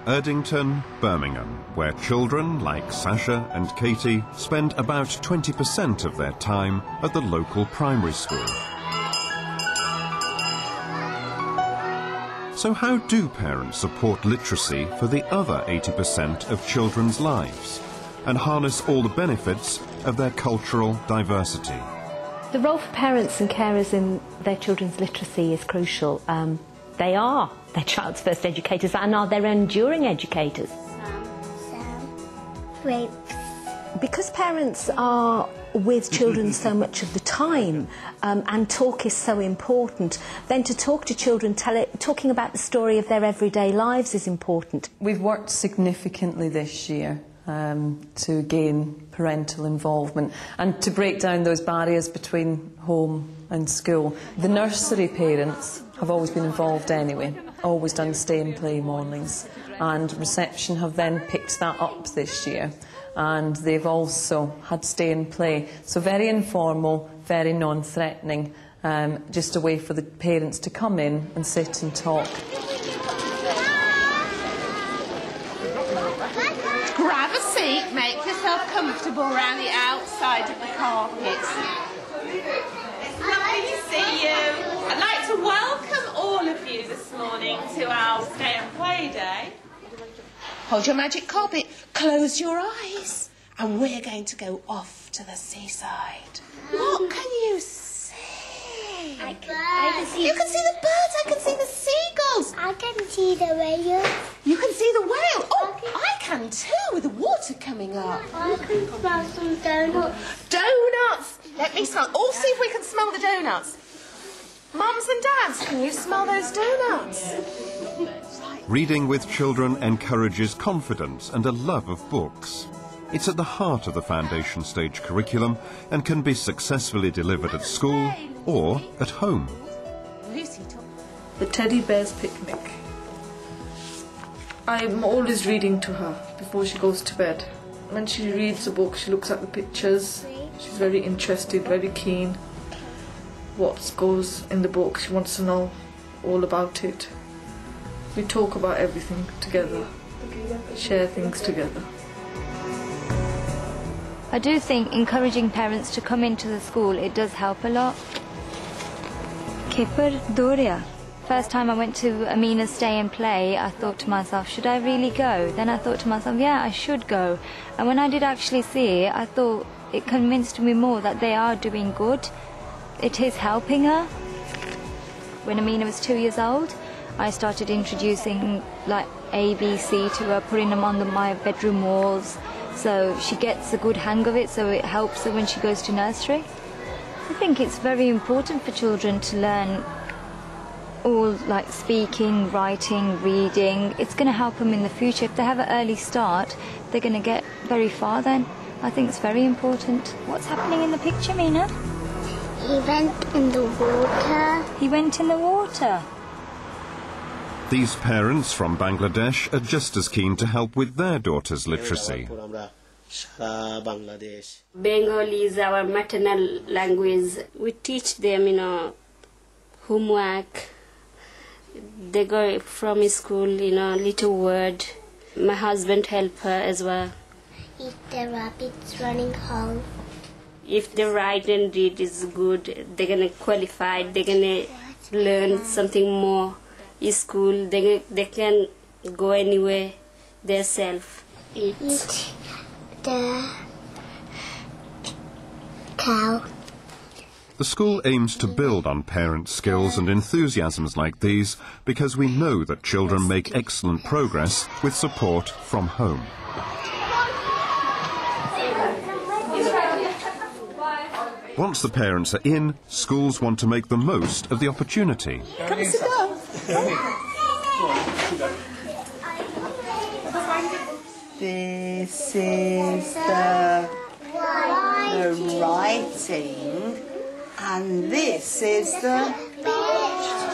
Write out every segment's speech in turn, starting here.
Erdington, Birmingham, where children like Sasha and Katie spend about 20% of their time at the local primary school. So how do parents support literacy for the other 80% of children's lives and harness all the benefits of their cultural diversity? The role for parents and carers in their children's literacy is crucial. They are their child's first educators and are their enduring educators. Grapes. Because parents are with children so much of the time and talk is so important, then to talk to children, talking about the story of their everyday lives is important. We've worked significantly this year to gain parental involvement and to break down those barriers between home and school. The nursery parents have always been involved anyway, always done stay and play mornings, and reception have then picked that up this year, and they've also had stay and play. So very informal, very non-threatening, just a way for the parents to come in and sit and talk. Grab a seat, make yourself comfortable around the outside of the carpets. It's lovely to see you. I'd like to welcome all of you this morning to our Stay and Play Day. Hold your magic carpet, close your eyes, and we're going to go off to the seaside. What can you see? I can see. You can see the birds, I can see the seagulls. I can see the whale. You can see the whale. Oh, I can too, with the water coming up. I can smell some donuts. Donuts! Let me smell. All see if we can smell the donuts. Mums and dads, can you smell those donuts? Reading with children encourages confidence and a love of books. It's at the heart of the foundation stage curriculum and can be successfully delivered at school or at home. The teddy bear's picnic. I'm always reading to her before she goes to bed. When she reads a book, she looks at the pictures. She's very interested, very keen. What goes in the book, she wants to know all about it. We talk about everything together, share things together. I do think encouraging parents to come into the school, it does help a lot. Kipper Doria. First time I went to Amina's Stay and Play, I thought to myself, should I really go? Then I thought to myself, yeah, I should go. And when I did actually see it, I thought it convinced me more that they are doing good. It is helping her. When Amina was 2 years old, I started introducing like ABC to her, putting them on my bedroom walls, so she gets a good hang of it, so it helps her when she goes to nursery. I think it's very important for children to learn all like speaking, writing, reading. It's going to help them in the future. If they have an early start, they're going to get very far then. I think it's very important. What's happening in the picture, Mina? He went in the water. He went in the water. These parents from Bangladesh are just as keen to help with their daughter's literacy. Bengali is our maternal language. We teach them, homework. They go from school, little word. My husband help her as well. If the rabbit's running home. If they write and read is good, they're gonna qualify. They're gonna learn something more. In school, they can go anywhere themselves. Eat the cow. The school aims to build on parents' skills and enthusiasms like these because we know that children make excellent progress with support from home. Once the parents are in, schools want to make the most of the opportunity. Come and sit down. This is the writing, and this is the picture.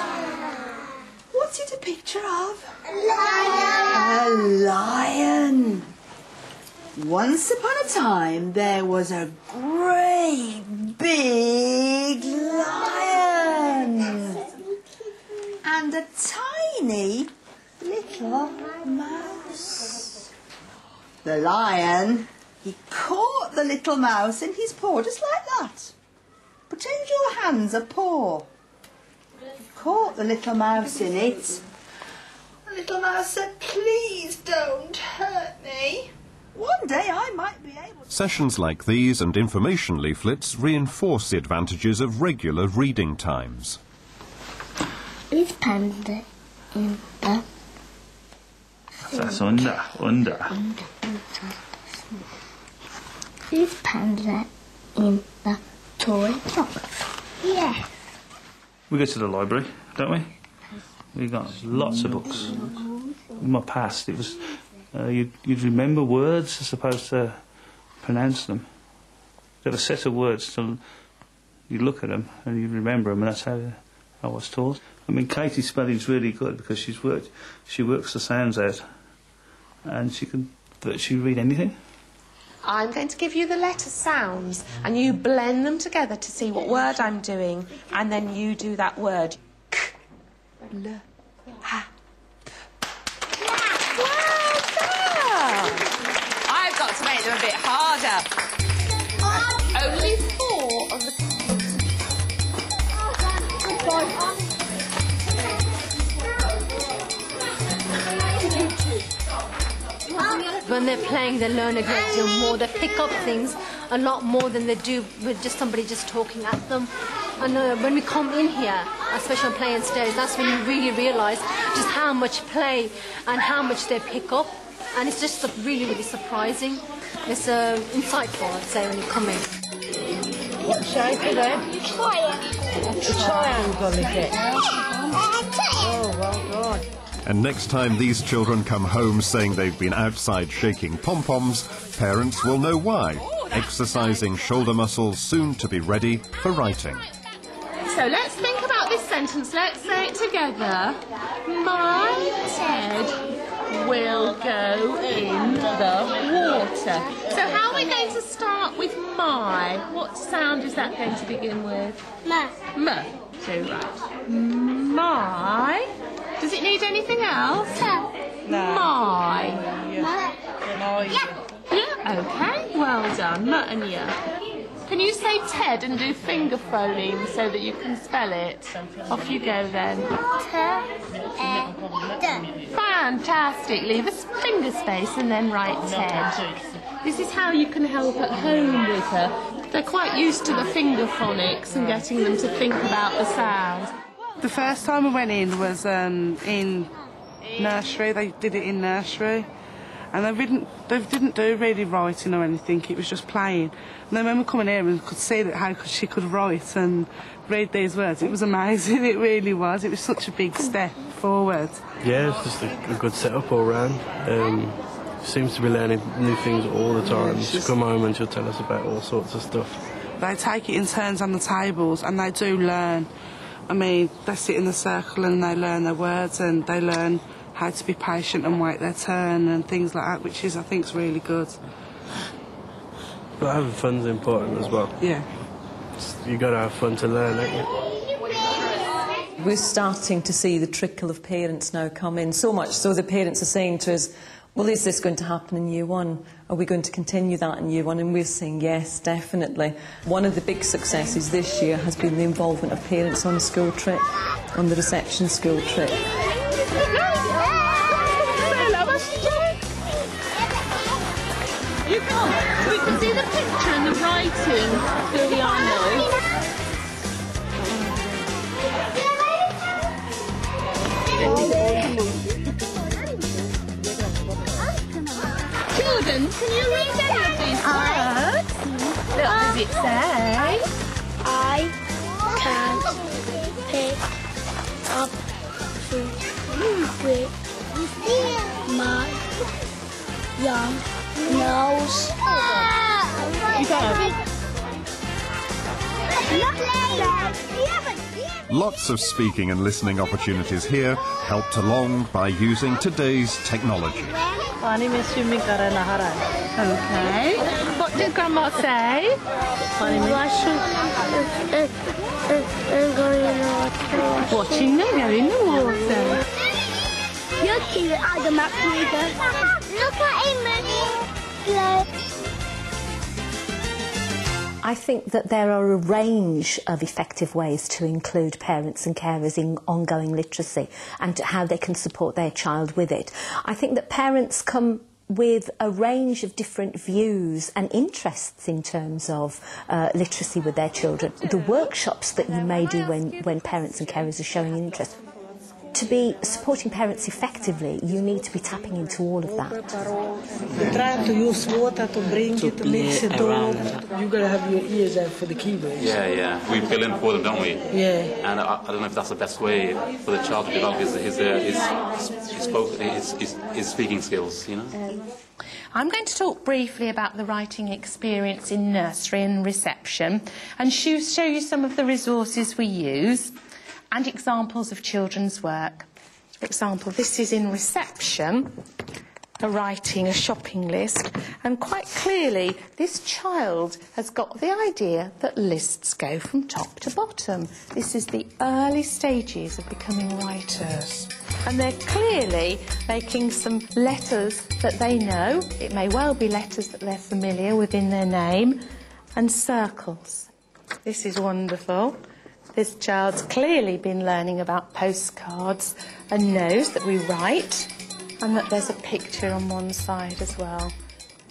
What's it a picture of? A lion. Once upon a time, there was a great big lion and a tiny little mouse. the lion, he caught the little mouse in his paw, just like that. Pretend your hands are paw. He caught the little mouse in it. The little mouse said, please don't hurt me. One day I might be able to... Sessions like these and information leaflets reinforce the advantages of regular reading times. Is panda in the... That's under. Is panda in the toy box? Yes. We go to the library, don't we? We got lots of books. In my past, it was you'd remember words as opposed to pronounce them. You have a set of words till you look at them and you remember them, and that's how I was taught. I mean, Katie's spelling's really good because she works the sounds out, and she can virtually read anything. I'm going to give you the letter sounds and you blend them together to see what word I'm doing, and then you do that word. K, L, ha, p. Well done! I've got to make them a bit harder. Only 4 of the... When they're playing, they learn a great deal more. They pick up things a lot more than they do with just somebody just talking at them. And when we come in here, especially on playing stage, that's when you really realise just how much play and how much they pick up. And it's just really, really surprising. It's insightful, I'd say, when you come in. What shape is it? A triangle, is it? Oh, well done. And next time these children come home saying they've been outside shaking pom-poms, parents will know why. Exercising shoulder muscles soon to be ready for writing. So let's think about this sentence. Let's say it together. My Ted will go in the water. So how are we going to start with my? What sound is that going to begin with? Ma. M. So right. My. Does it need anything else? No. My. Ma. Yeah, okay. Well done. M and Y. Can you say Ted and do finger phoneme so that you can spell it? Off you go then. Fantastic. Leave a finger space and then write Ted. This is how you can help at home with her. They're quite used to the finger phonics and getting them to think about the sounds. The first time I went in was in nursery. They did it in nursery. And they didn't do really writing or anything, it was just playing. And then when we come in here and could see that how she could write and read these words, it was amazing, it really was. It was such a big step forward. Yeah, it's just a good setup all round. Seems to be learning new things all the time. She'll come home and she'll tell us about all sorts of stuff. They take it in turns on the tables and they do learn. I mean, they sit in the circle and they learn their words and they learn how to be patient and wait their turn and things like that, which is, I think, is really good. But having fun's important as well. Yeah. You got to have fun to learn, don't you? We're starting to see the trickle of parents now come in, so much so the parents are saying to us, well, is this going to happen in year 1? Are we going to continue that in year 1? And we're saying yes, definitely. One of the big successes this year has been the involvement of parents on a school trip, on the reception school trip. We can see the picture and the writing through the armour. Children, can you read any of these words? What does it say? I can't pick up food with my young nose. You got it. Lots of speaking and listening opportunities here, helped along by using today's technology. Okay. What did Grandma say? Watching them go in the water. Look here, I'm the map reader. Look at him. play. I think that there are a range of effective ways to include parents and carers in ongoing literacy and how they can support their child with it. I think that parents come with a range of different views and interests in terms of literacy with their children. The workshops that you may do when parents and carers are showing interest. To be supporting parents effectively, you need to be tapping into all of that. Try to use water to bring it, to mix it all. You gotta have your ears out for the keywords. Yeah. We fill in for them, don't we? Yeah. And I don't know if that's the best way for the child to develop his speaking skills, you know? I'm going to talk briefly about the writing experience in nursery and reception and show you some of the resources we use and examples of children's work. For example, this is in reception, writing a shopping list, and quite clearly this child has got the idea that lists go from top to bottom. This is the early stages of becoming writers. And they're clearly making some letters that they know. It may well be letters that they're familiar with in their name, and circles. This is wonderful. This child's clearly been learning about postcards and knows that we write and that there's a picture on one side as well.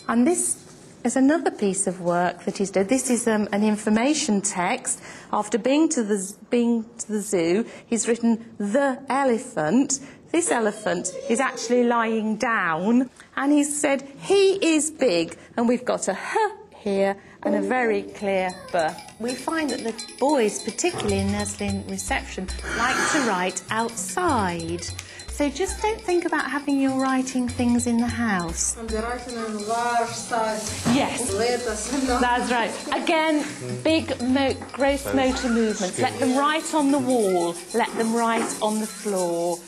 And this is another piece of work that he's done. This is an information text. After being to the zoo, he's written the elephant. This elephant is actually lying down, and he's said he is big, and we've got a H here and a very clear B. We find that the boys, particularly in nursery and reception, like to write outside. So just don't think about having your writing things in the house. And they're writing on large size. Yes, that's right. Again, big, gross motor movements. Let them write on the wall. Let them write on the floor.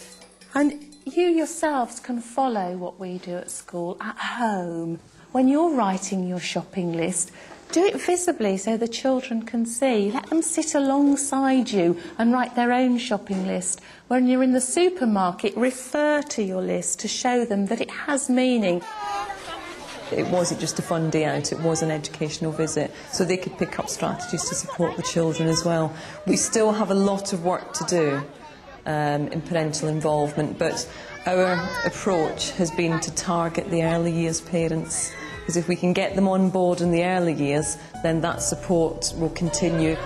And you yourselves can follow what we do at school, at home. When you're writing your shopping list, do it visibly so the children can see. Let them sit alongside you and write their own shopping list. When you're in the supermarket, refer to your list to show them that it has meaning. It wasn't just a fun day out, it was an educational visit, so they could pick up strategies to support the children as well. We still have a lot of work to do in parental involvement, but our approach has been to target the early years parents, because if we can get them on board in the early years, then that support will continue.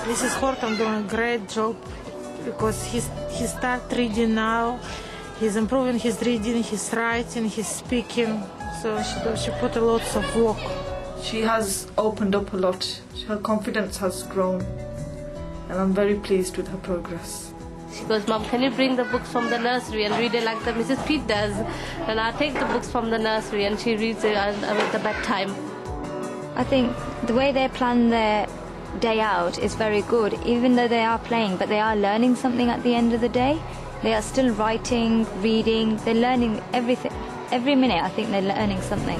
Mrs. Horton doing a great job, because he starts reading now. He's improving his reading, his writing, his speaking. So she put a lot of work. She has opened up a lot. Her confidence has grown, and I'm very pleased with her progress. She goes, Mom, can you bring the books from the nursery and read it like the Mrs. Pete does? And I take the books from the nursery and she reads it at the bedtime. I think the way they plan their day out is very good, even though they are playing, but they are learning something at the end of the day. They are still writing, reading, they're learning everything. Every minute I think they're learning something.